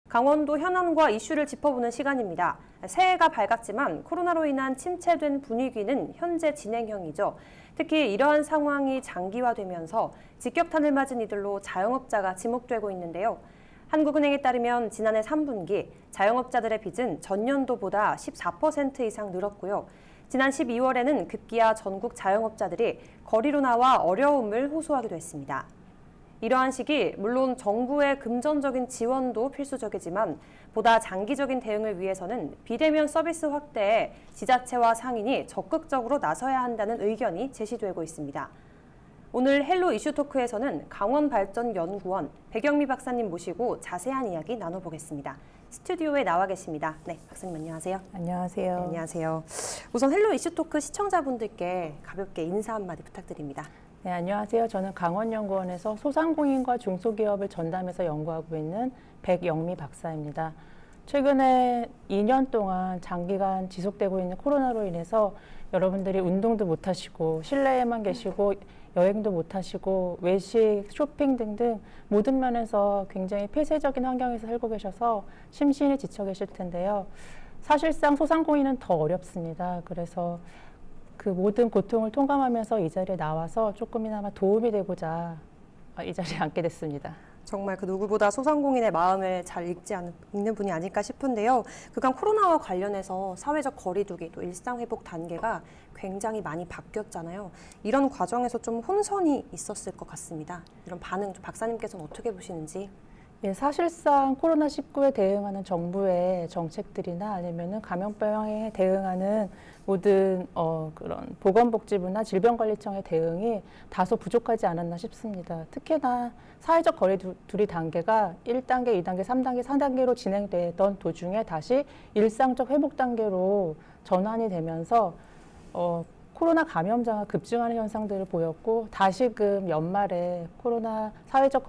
강원도 현안과 이슈를 짚어보는 시간입니다. 새해가 밝았지만 코로나로 인한 침체된 분위기는 현재 진행형이죠. 특히 이러한 상황이 장기화되면서 직격탄을 맞은 이들로 자영업자가 지목되고 있는데요. 한국은행에 따르면 지난해 3분기 자영업자들의 빚은 전년도보다 14% 이상 늘었고요. 지난 12월에는 급기야 전국 자영업자들이 거리로 나와 어려움을 호소하기도 했습니다. 이러한 시기 물론 정부의 금전적인 지원도 필수적이지만 보다 장기적인 대응을 위해서는 비대면 서비스 확대에 지자체와 상인이 적극적으로 나서야 한다는 의견이 제시되고 있습니다. 오늘 헬로 이슈토크에서는 강원발전연구원 백영미 박사님 모시고 자세한 이야기 나눠보겠습니다. 스튜디오에 나와 계십니다. 네, 박사님 안녕하세요. 안녕하세요. 네, 안녕하세요. 우선 헬로 이슈토크 시청자분들께 가볍게 인사 한마디 부탁드립니다. 네, 안녕하세요. 저는 강원연구원에서 소상공인과 중소기업을 전담해서 연구하고 있는 백영미 박사입니다. 최근에 2년 동안 장기간 지속되고 있는 코로나로 인해서 여러분들이 운동도 못 하시고 실내에만 계시고 여행도 못 하시고 외식, 쇼핑 등등 모든 면에서 굉장히 폐쇄적인 환경에서 살고 계셔서 심신이 지쳐 계실 텐데요. 사실상 소상공인은 더 어렵습니다. 그래서 그 모든 고통을 통감하면서 이 자리에 나와서 조금이나마 도움이 되고자 이 자리에 앉게 됐습니다. 정말 그 누구보다 소상공인의 마음을 잘 읽는 분이 아닐까 싶은데요. 그간 코로나와 관련해서 사회적 거리두기 또 일상회복 단계가 굉장히 많이 바뀌었잖아요. 이런 과정에서 좀 혼선이 있었을 것 같습니다. 이런 반응 좀 박사님께서는 어떻게 보시는지? 예, 사실상 코로나19에 대응하는 정부의 정책들이나 아니면은 감염병에 대응하는 모든 그런 보건복지부나 질병관리청의 대응이 다소 부족하지 않았나 싶습니다. 특히나 사회적 거리두기 단계가 1단계, 2단계, 3단계, 4단계로 진행되던 도중에 다시 일상적 회복 단계로 전환이 되면서 코로나 감염자가 급증하는 현상들을 보였고 다시금 연말에 코로나 사회적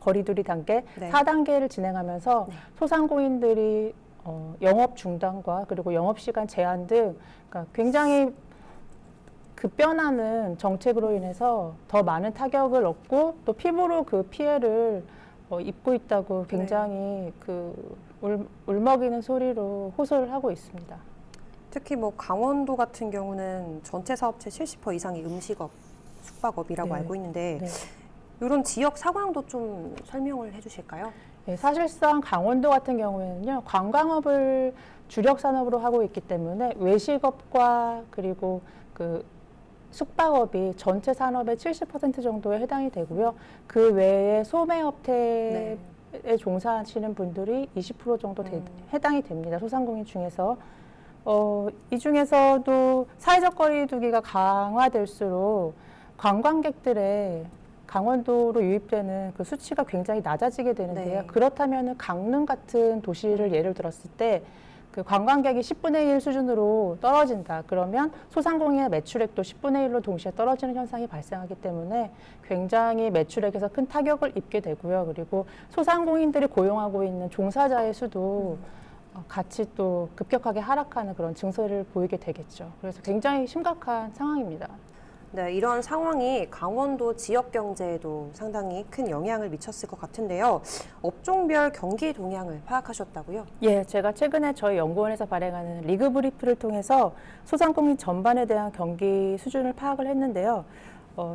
거리두기 단계 네. 4단계를 진행하면서 네. 소상공인들이 영업 중단과 그리고 영업시간 제한 등 그러니까 굉장히 급변하는 정책으로 인해서 더 많은 타격을 얻고 또 피부로 그 피해를 입고 있다고 굉장히 울먹이는 소리로 호소를 하고 있습니다. 특히 뭐 강원도 같은 경우는 전체 사업체 70% 이상이 음식업, 숙박업이라고 네. 알고 있는데 네. 이런 지역 상황도 좀 설명을 해주실까요? 네, 사실상 강원도 같은 경우에는요, 관광업을 주력 산업으로 하고 있기 때문에 외식업과 그리고 그 숙박업이 전체 산업의 70% 정도에 해당이 되고요. 그 외에 소매업체에 종사하시는 분들이 20% 정도 해당이 됩니다. 소상공인 중에서. 이 중에서도 사회적 거리두기가 강화될수록 관광객들의 강원도로 유입되는 그 수치가 굉장히 낮아지게 되는데요. 네. 그렇다면 강릉 같은 도시를 예를 들었을 때 그 관광객이 10분의 1 수준으로 떨어진다. 그러면 소상공인의 매출액도 10분의 1로 동시에 떨어지는 현상이 발생하기 때문에 굉장히 매출액에서 큰 타격을 입게 되고요. 그리고 소상공인들이 고용하고 있는 종사자의 수도 같이 또 급격하게 하락하는 그런 증세를 보이게 되겠죠. 그래서 굉장히 심각한 상황입니다. 네, 이런 상황이 강원도 지역 경제에도 상당히 큰 영향을 미쳤을 것 같은데요. 업종별 경기 동향을 파악하셨다고요? 예, 제가 최근에 저희 연구원에서 발행하는 리그 브리프를 통해서 소상공인 전반에 대한 경기 수준을 파악을 했는데요.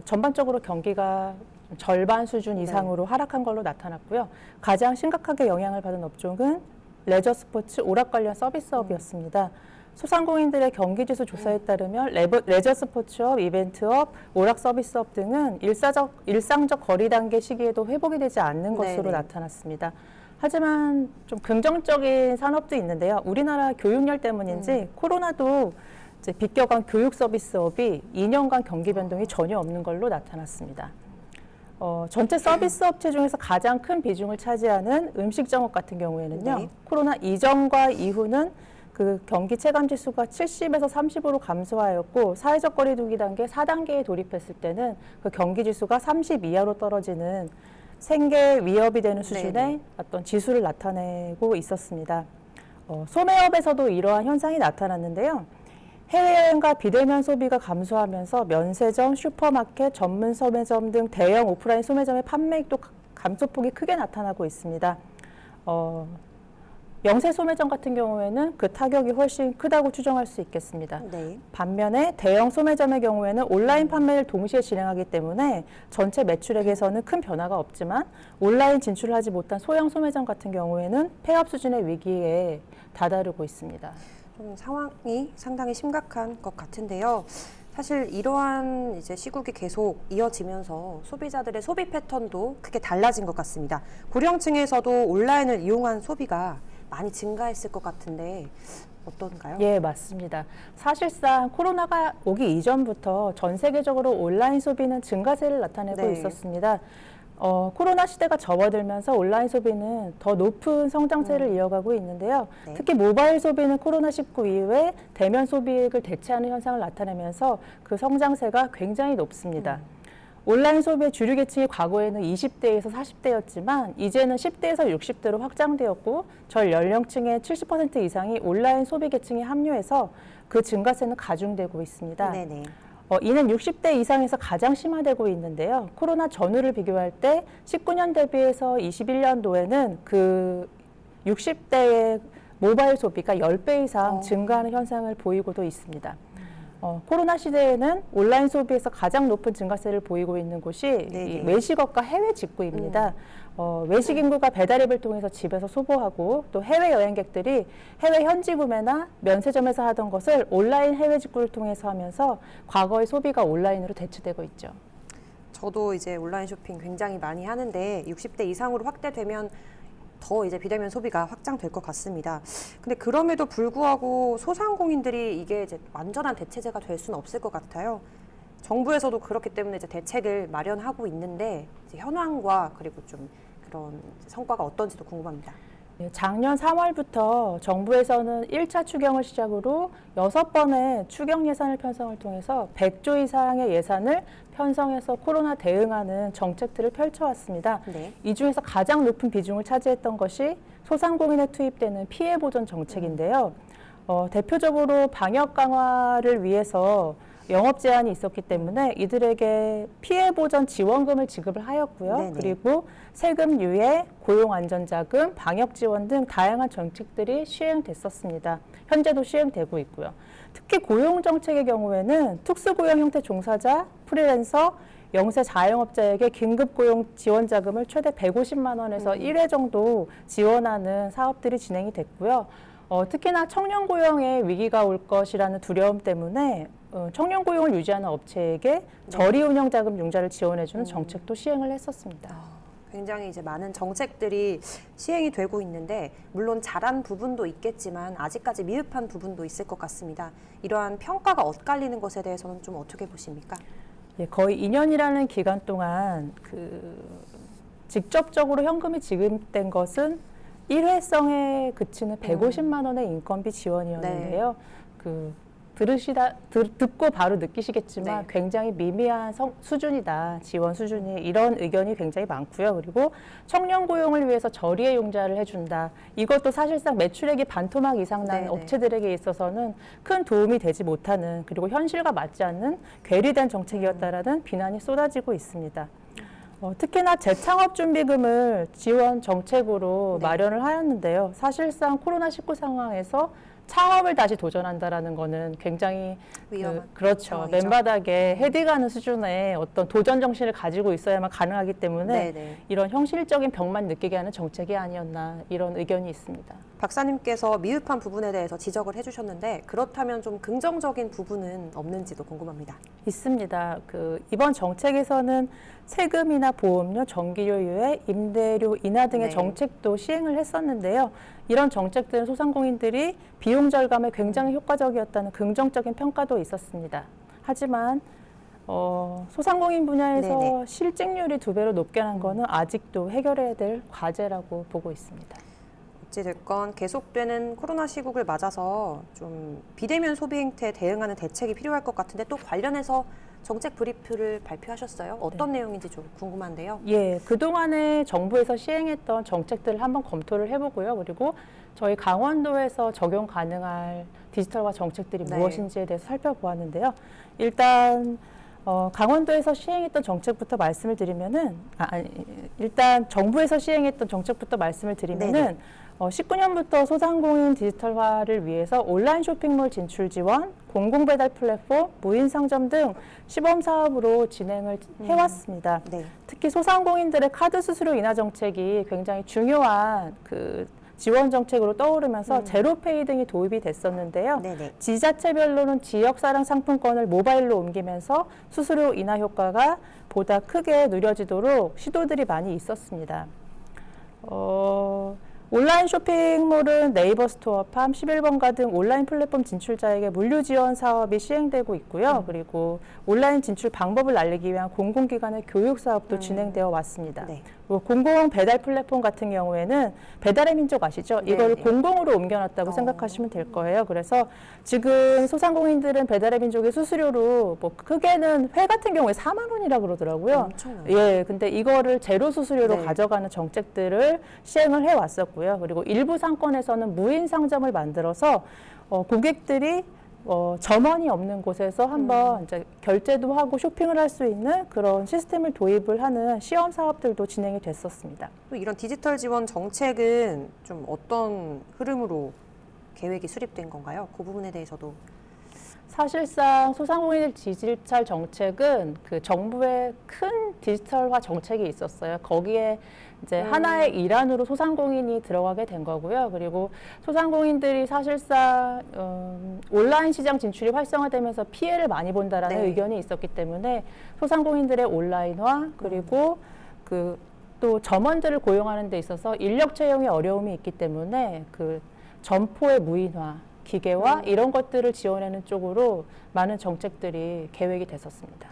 전반적으로 경기가 절반 수준 이상으로 하락한 걸로 나타났고요. 가장 심각하게 영향을 받은 업종은 레저 스포츠, 오락 관련 서비스업이었습니다. 소상공인들의 경기지수 조사에 따르면 레저 스포츠업, 이벤트업, 오락 서비스업 등은 일상적 거리 단계 시기에도 회복이 되지 않는 것으로 나타났습니다. 하지만 좀 긍정적인 산업도 있는데요. 우리나라 교육열 때문인지 코로나도 이제 비껴간 교육 서비스업이 2년간 경기 변동이 전혀 없는 걸로 나타났습니다. 전체 서비스 업체 중에서 가장 큰 비중을 차지하는 음식점업 같은 경우에는요. 코로나 이전과 이후는 그 경기 체감 지수가 70에서 30으로 감소하였고 사회적 거리두기 단계 4단계에 돌입했을 때는 그 경기 지수가 30 이하로 떨어지는 생계 위협이 되는 수준의 어떤 지수를 나타내고 있었습니다. 소매업에서도 이러한 현상이 나타났는데요. 해외여행과 비대면 소비가 감소하면서 면세점, 슈퍼마켓, 전문 소매점 등 대형 오프라인 소매점의 판매액도 감소폭이 크게 나타나고 있습니다. 영세 소매점 같은 경우에는 그 타격이 훨씬 크다고 추정할 수 있겠습니다. 네. 반면에 대형 소매점의 경우에는 온라인 판매를 동시에 진행하기 때문에 전체 매출액에서는 큰 변화가 없지만 온라인 진출을 하지 못한 소형 소매점 같은 경우에는 폐업 수준의 위기에 다다르고 있습니다. 좀 상황이 상당히 심각한 것 같은데요. 사실 이러한 이제 시국이 계속 이어지면서 소비자들의 소비 패턴도 크게 달라진 것 같습니다. 고령층에서도 온라인을 이용한 소비가 많이 증가했을 것 같은데 어떤가요? 예, 맞습니다. 사실상 코로나가 오기 이전부터 전 세계적으로 온라인 소비는 증가세를 나타내고 네. 있었습니다. 코로나 시대가 접어들면서 온라인 소비는 더 높은 성장세를 이어가고 있는데요. 네. 특히 모바일 소비는 코로나19 이후에 대면 소비액을 대체하는 현상을 나타내면서 그 성장세가 굉장히 높습니다. 온라인 소비의 주류 계층이 과거에는 20대에서 40대였지만 이제는 10대에서 60대로 확장되었고 전 연령층의 70% 이상이 온라인 소비 계층에 합류해서 그 증가세는 가중되고 있습니다. 네네. 이는 60대 이상에서 가장 심화되고 있는데요. 코로나 전후를 비교할 때 19년 대비해서 21년도에는 그 60대의 모바일 소비가 10배 이상 증가하는 현상을 보이고도 있습니다. 코로나 시대에는 온라인 소비에서 가장 높은 증가세를 보이고 있는 곳이 이 외식업과 해외 직구입니다. 외식 인구가 배달앱을 통해서 집에서 소보하고 또 해외 여행객들이 해외 현지 구매나 면세점에서 하던 것을 온라인 해외 직구를 통해서 하면서 과거의 소비가 온라인으로 대체되고 있죠. 저도 이제 온라인 쇼핑 굉장히 많이 하는데 60대 이상으로 확대되면 더 이제 비대면 소비가 확장될 것 같습니다. 근데 그럼에도 불구하고 소상공인들이 이게 이제 완전한 대체제가 될 수는 없을 것 같아요. 정부에서도 그렇기 때문에 이제 대책을 마련하고 있는데 이제 현황과 그리고 좀 그런 성과가 어떤지도 궁금합니다. 작년 3월부터 정부에서는 1차 추경을 시작으로 6번의 추경 예산을 편성을 통해서 100조 이상의 예산을 편성해서 코로나 대응하는 정책들을 펼쳐왔습니다. 네. 이 중에서 가장 높은 비중을 차지했던 것이 소상공인에 투입되는 피해 보전 정책인데요. 대표적으로 방역 강화를 위해서 영업 제한이 있었기 때문에 이들에게 피해 보전 지원금을 지급을 하였고요. 네네. 그리고 세금 유예, 고용 안전자금, 방역 지원 등 다양한 정책들이 시행됐었습니다. 현재도 시행되고 있고요. 특히 고용 정책의 경우에는 특수고용 형태 종사자, 프리랜서, 영세 자영업자에게 긴급 고용 지원 자금을 최대 150만 원에서 1회 정도 지원하는 사업들이 진행이 됐고요. 특히나 청년 고용에 위기가 올 것이라는 두려움 때문에 청년 고용을 유지하는 업체에게 저리 운영 자금 융자를 지원해주는 정책도 시행을 했었습니다. 굉장히 이제 많은 정책들이 시행이 되고 있는데 물론 잘한 부분도 있겠지만 아직까지 미흡한 부분도 있을 것 같습니다. 이러한 평가가 엇갈리는 것에 대해서는 좀 어떻게 보십니까? 예, 거의 2년이라는 기간 동안 직접적으로 현금이 지급된 것은 일회성에 그치는 150만 원의 인건비 지원이었는데요. 듣고 바로 느끼시겠지만 굉장히 미미한 수준이다, 지원 수준이. 이런 의견이 굉장히 많고요. 그리고 청년 고용을 위해서 저리의 융자를 해준다. 이것도 사실상 매출액이 반토막 이상 난 업체들에게 있어서는 큰 도움이 되지 못하는, 그리고 현실과 맞지 않는 괴리된 정책이었다라는 비난이 쏟아지고 있습니다. 특히나 재창업준비금을 지원 정책으로 마련을 하였는데요. 사실상 코로나19 상황에서 창업을 다시 도전한다라는 거는 굉장히 그렇죠. 상황이죠. 맨바닥에 헤딩하는 수준의 어떤 도전 정신을 가지고 있어야만 가능하기 때문에 이런 형식적인 벽만 느끼게 하는 정책이 아니었나, 이런 의견이 있습니다. 박사님께서 미흡한 부분에 대해서 지적을 해주셨는데 그렇다면 좀 긍정적인 부분은 없는지도 궁금합니다. 있습니다. 이번 정책에서는 세금이나 보험료, 전기료 유예, 임대료 인하 등의 정책도 시행을 했었는데요. 이런 정책들은 소상공인들이 비용 절감에 굉장히 효과적이었다는 긍정적인 평가도 있었습니다. 하지만 소상공인 분야에서 실직률이 2배로 높게 난 거는 아직도 해결해야 될 과제라고 보고 있습니다. 어찌됐건 계속되는 코로나 시국을 맞아서 좀 비대면 소비 행태에 대응하는 대책이 필요할 것 같은데 또 관련해서 정책 브리프를 발표하셨어요. 어떤 내용인지 좀 궁금한데요. 예, 그동안에 정부에서 시행했던 정책들을 한번 검토를 해보고요. 그리고 저희 강원도에서 적용 가능할 디지털화 정책들이 무엇인지에 대해서 살펴보았는데요. 일단 강원도에서 시행했던 정책부터 말씀을 드리면은, 일단 정부에서 시행했던 정책부터 말씀을 드리면은, 19년부터 소상공인 디지털화를 위해서 온라인 쇼핑몰 진출 지원, 공공배달 플랫폼, 무인 상점 등 시범 사업으로 진행을 해왔습니다. 네. 특히 소상공인들의 카드 수수료 인하 정책이 굉장히 중요한 그 지원 정책으로 떠오르면서 제로페이 등이 도입이 됐었는데요. 네네. 지자체별로는 지역사랑 상품권을 모바일로 옮기면서 수수료 인하 효과가 보다 크게 누려지도록 시도들이 많이 있었습니다. 온라인 쇼핑몰은 네이버 스토어, 팜, 11번가 등 온라인 플랫폼 진출자에게 물류 지원 사업이 시행되고 있고요. 그리고 온라인 진출 방법을 알리기 위한 공공기관의 교육 사업도 진행되어 왔습니다. 네. 공공 배달 플랫폼 같은 경우에는 배달의 민족 아시죠? 이걸 네. 공공으로 옮겨놨다고 생각하시면 될 거예요. 그래서 지금 소상공인들은 배달의 민족의 수수료로 뭐 크게는 회 같은 경우에 4만 원이라 그러더라고요. 엄청나요. 예, 근데 이거를 제로 수수료로 네. 가져가는 정책들을 시행을 해왔었고요. 그리고 일부 상권에서는 무인 상점을 만들어서 고객들이 점원이 없는 곳에서 한번 이제 결제도 하고 쇼핑을 할 수 있는 그런 시스템을 도입을 하는 시험 사업들도 진행이 됐었습니다. 또 이런 디지털 지원 정책은 좀 어떤 흐름으로 계획이 수립된 건가요? 그 부분에 대해서도. 사실상 소상공인 디지털 정책은 그 정부의 큰 디지털화 정책이 있었어요. 거기에 이제 하나의 일환으로 소상공인이 들어가게 된 거고요. 그리고 소상공인들이 사실상 온라인 시장 진출이 활성화되면서 피해를 많이 본다라는 네. 의견이 있었기 때문에 소상공인들의 온라인화 그리고 또 점원들을 고용하는 데 있어서 인력 채용에 어려움이 있기 때문에 그 점포의 무인화, 기계화 이런 것들을 지원하는 쪽으로 많은 정책들이 계획이 됐었습니다.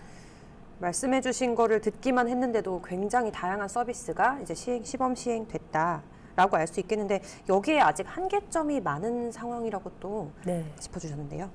말씀해 주신 거를 듣기만 했는데도 굉장히 다양한 서비스가 이제 시범 시행됐다라고 알 수 있겠는데 여기에 아직 한계점이 많은 상황이라고 또 네. 짚어주셨는데요.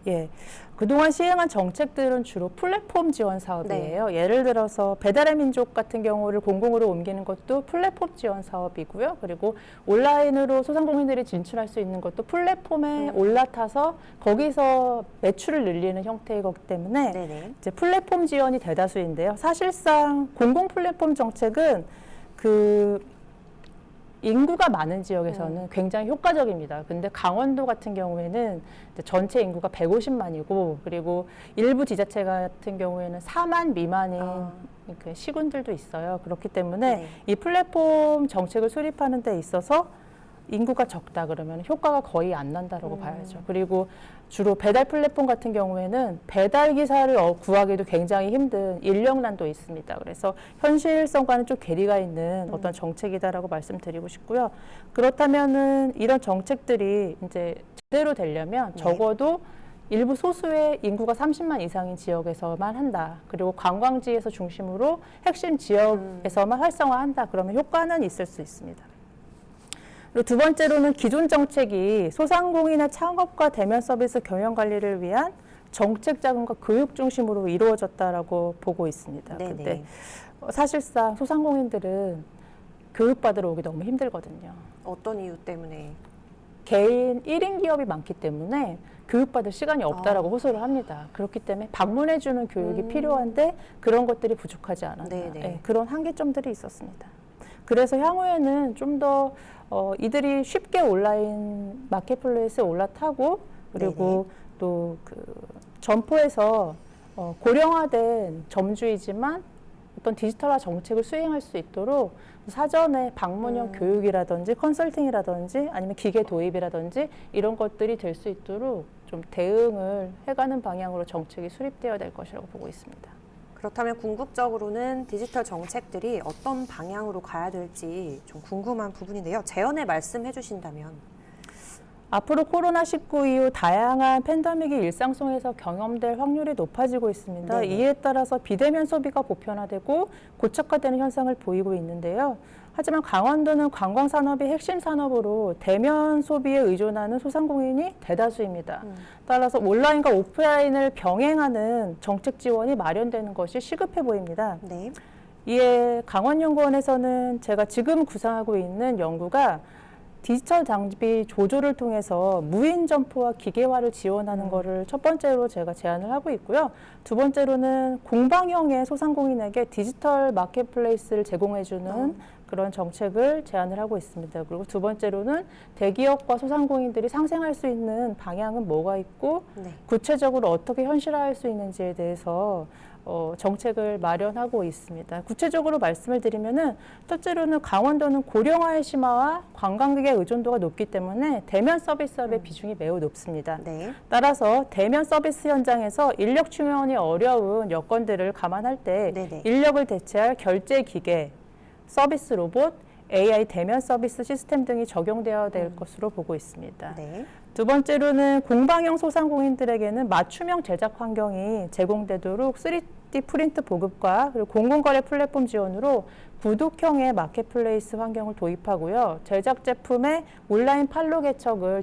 예, 그동안 시행한 정책들은 주로 플랫폼 지원 사업이에요. 예를 들어서 배달의 민족 같은 경우를 공공으로 옮기는 것도 플랫폼 지원 사업이고요. 그리고 온라인으로 소상공인들이 진출할 수 있는 것도 플랫폼에 올라타서 거기서 매출을 늘리는 형태이기 때문에 네네. 이제 플랫폼 지원이 대다수인데요. 사실상 공공 플랫폼 정책은 그 인구가 많은 지역에서는 굉장히 효과적입니다. 근데 강원도 같은 경우에는 이제 전체 인구가 150만이고 그리고 일부 지자체 같은 경우에는 4만 미만인 그 시군들도 있어요. 그렇기 때문에 네. 이 플랫폼 정책을 수립하는 데 있어서 인구가 적다 그러면 효과가 거의 안 난다라고 봐야죠. 그리고 주로 배달 플랫폼 같은 경우에는 배달 기사를 구하기도 굉장히 힘든 인력난도 있습니다. 그래서 현실성과는 좀 괴리가 있는 어떤 정책이다라고 말씀드리고 싶고요. 그렇다면은 이런 정책들이 이제 제대로 되려면 적어도 일부 소수의 인구가 30만 이상인 지역에서만 한다. 그리고 관광지에서 중심으로 핵심 지역에서만 활성화한다. 그러면 효과는 있을 수 있습니다. 그리고 두 번째로는 기존 정책이 소상공인의 창업과 대면 서비스 경영 관리를 위한 정책 자금과 교육 중심으로 이루어졌다라고 보고 있습니다. 네네. 근데 사실상 소상공인들은 교육받으러 오기 너무 힘들거든요. 어떤 이유 때문에? 개인 1인 기업이 많기 때문에 교육받을 시간이 없다라고 호소를 합니다. 그렇기 때문에 방문해주는 교육이 필요한데 그런 것들이 부족하지 않았나. 네네. 그런 한계점들이 있었습니다. 그래서 향후에는 좀 더 이들이 쉽게 온라인 마켓플레이스에 올라타고 그리고 또 그 점포에서 고령화된 점주이지만 어떤 디지털화 정책을 수행할 수 있도록 사전에 방문형 교육이라든지 컨설팅이라든지 아니면 기계 도입이라든지 이런 것들이 될 수 있도록 좀 대응을 해가는 방향으로 정책이 수립되어야 될 것이라고 보고 있습니다. 그렇다면 궁극적으로는 디지털 정책들이 어떤 방향으로 가야 될지 좀 궁금한 부분인데요. 재연에 말씀해 주신다면. 앞으로 코로나19 이후 다양한 팬데믹이 일상 속에서 경험될 확률이 높아지고 있습니다. 네네. 이에 따라서 비대면 소비가 보편화되고 고착화되는 현상을 보이고 있는데요. 하지만 강원도는 관광 산업이 핵심 산업으로 대면 소비에 의존하는 소상공인이 대다수입니다. 따라서 온라인과 오프라인을 병행하는 정책 지원이 마련되는 것이 시급해 보입니다. 네. 이에 강원연구원에서는 제가 지금 구상하고 있는 연구가 디지털 장비 조조를 통해서 무인 점포와 기계화를 지원하는 거를 첫 번째로 제가 제안을 하고 있고요. 두 번째로는 공방형의 소상공인에게 디지털 마켓플레이스를 제공해주는 그런 정책을 제안을 하고 있습니다. 그리고 두 번째로는 대기업과 소상공인들이 상생할 수 있는 방향은 뭐가 있고 네. 구체적으로 어떻게 현실화할 수 있는지에 대해서 정책을 마련하고 있습니다. 구체적으로 말씀을 드리면은 첫째로는 강원도는 고령화의 심화와 관광객의 의존도가 높기 때문에 대면 서비스업의 비중이 매우 높습니다. 네. 따라서 대면 서비스 현장에서 인력 충원이 어려운 여건들을 감안할 때 네네. 인력을 대체할 결제 기계, 서비스 로봇, AI 대면 서비스 시스템 등이 적용되어야 될 것으로 보고 있습니다. 네. 두 번째로는 공방형 소상공인들에게는 맞춤형 제작 환경이 제공되도록 3D 프린트 보급과 그리고 공공거래 플랫폼 지원으로 구독형의 마켓플레이스 환경을 도입하고요. 제작 제품의 온라인 판로 개척을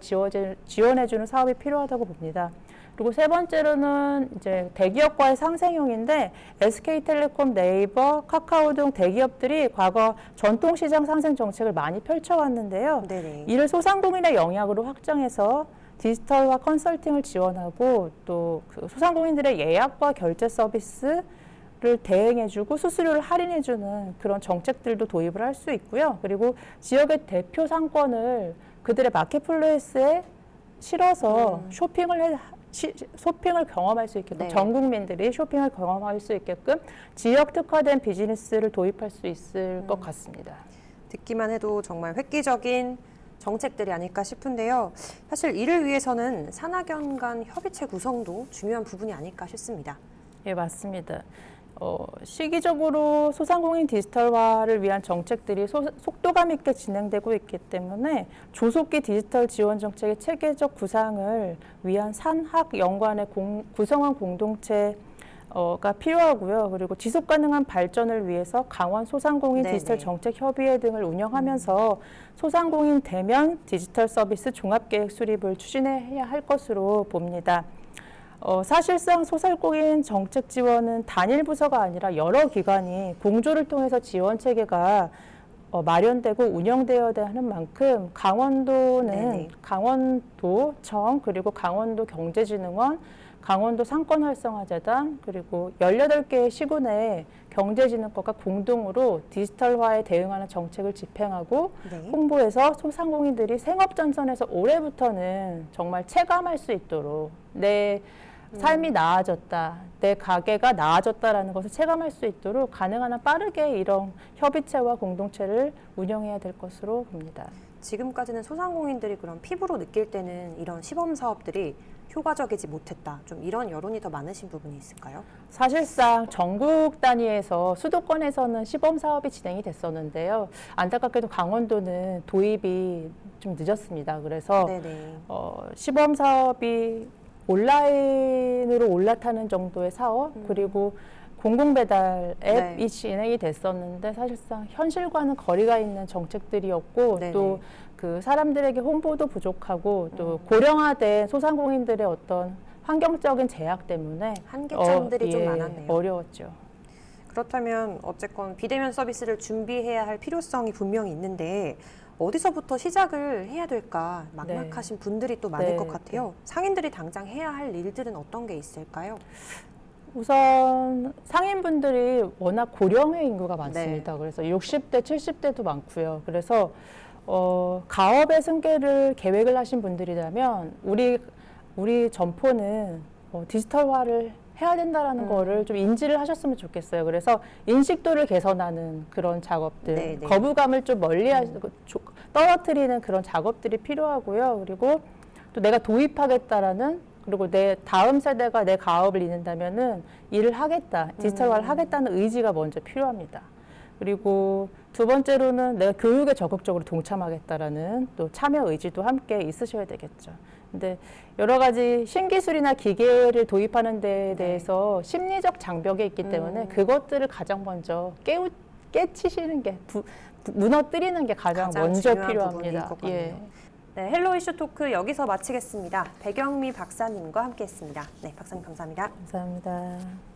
지원해주는 사업이 필요하다고 봅니다. 그리고 세 번째로는 이제 대기업과의 상생형인데 SK텔레콤, 네이버, 카카오 등 대기업들이 과거 전통시장 상생 정책을 많이 펼쳐왔는데요. 네네. 이를 소상공인의 영역으로 확장해서 디지털화 컨설팅을 지원하고 또 그 소상공인들의 예약과 결제 서비스를 대행해주고 수수료를 할인해주는 그런 정책들도 도입을 할 수 있고요. 그리고 지역의 대표 상권을 그들의 마켓플레이스에 실어서 쇼핑을 경험할 수 있게끔 네. 전 국민들이 쇼핑을 경험할 수 있게끔 지역 특화된 비즈니스를 도입할 수 있을 것 같습니다. 듣기만 해도 정말 획기적인 정책들이 아닐까 싶은데요. 사실 이를 위해서는 산학연 간 협의체 구성도 중요한 부분이 아닐까 싶습니다. 예, 맞습니다. 시기적으로 소상공인 디지털화를 위한 정책들이 속도감 있게 진행되고 있기 때문에 조속기 디지털 지원 정책의 체계적 구상을 위한 산학 연관의 구성원 공동체가 필요하고요. 그리고 지속 가능한 발전을 위해서 강원 소상공인 네네. 디지털 정책 협의회 등을 운영하면서 소상공인 대면 디지털 서비스 종합계획 수립을 추진해야 할 것으로 봅니다. 사실상 소상공인 정책 지원은 단일 부서가 아니라 여러 기관이 공조를 통해서 지원 체계가 마련되고 운영되어야 하는 만큼 강원도는 네네. 강원도청 그리고 강원도 경제진흥원, 강원도 상권활성화재단 그리고 18개의 시군의 경제진흥과가 공동으로 디지털화에 대응하는 정책을 집행하고 네. 홍보해서 소상공인들이 생업전선에서 올해부터는 정말 체감할 수 있도록 내 삶이 나아졌다, 내 가게가 나아졌다라는 것을 체감할 수 있도록 가능한 한 빠르게 이런 협의체와 공동체를 운영해야 될 것으로 봅니다. 지금까지는 소상공인들이 그런 피부로 느낄 때는 이런 시범 사업들이 효과적이지 못했다. 좀 이런 여론이 더 많으신 부분이 있을까요? 사실상 전국 단위에서 수도권에서는 시범 사업이 진행이 됐었는데요. 안타깝게도 강원도는 도입이 좀 늦었습니다. 그래서 네네. 시범 사업이 온라인으로 올라타는 정도의 사업 그리고 공공배달 앱이 네. 진행이 됐었는데 사실상 현실과는 거리가 있는 정책들이었고 네네. 또 그 사람들에게 홍보도 부족하고 또 고령화된 소상공인들의 어떤 환경적인 제약 때문에 한계점들이 좀 많았네요. 어려웠죠. 그렇다면 어쨌건 비대면 서비스를 준비해야 할 필요성이 분명히 있는데 어디서부터 시작을 해야 될까 막막하신 분들이 또 많을 네, 것 같아요. 상인들이 당장 해야 할 일들은 어떤 게 있을까요? 우선 상인분들이 워낙 고령의 인구가 많습니다. 네. 그래서 60대, 70대도 많고요. 그래서 가업의 승계를 계획을 하신 분들이라면 우리 점포는 디지털화를 해야 된다라는 거를 좀 인지를 하셨으면 좋겠어요. 그래서 인식도를 개선하는 그런 작업들, 네, 네. 거부감을 좀 떨어뜨리는 그런 작업들이 필요하고요. 그리고 또 내가 도입하겠다라는 그리고 내 다음 세대가 내 가업을 잇는다면은 일을 하겠다, 디지털화를 하겠다는 의지가 먼저 필요합니다. 그리고 두 번째로는 내가 교육에 적극적으로 동참하겠다라는 또 참여 의지도 함께 있으셔야 되겠죠. 근데 여러 가지 신기술이나 기계를 도입하는 데에 대해서 심리적 장벽이 있기 때문에 그것들을 가장 먼저 깨치시는 게 무너뜨리는 게 가장 먼저 중요한 부분일 필요합니다. 것 같네요. 네, 헬로 이슈 토크 여기서 마치겠습니다. 배경미 박사님과 함께했습니다. 네, 박사님 감사합니다. 감사합니다.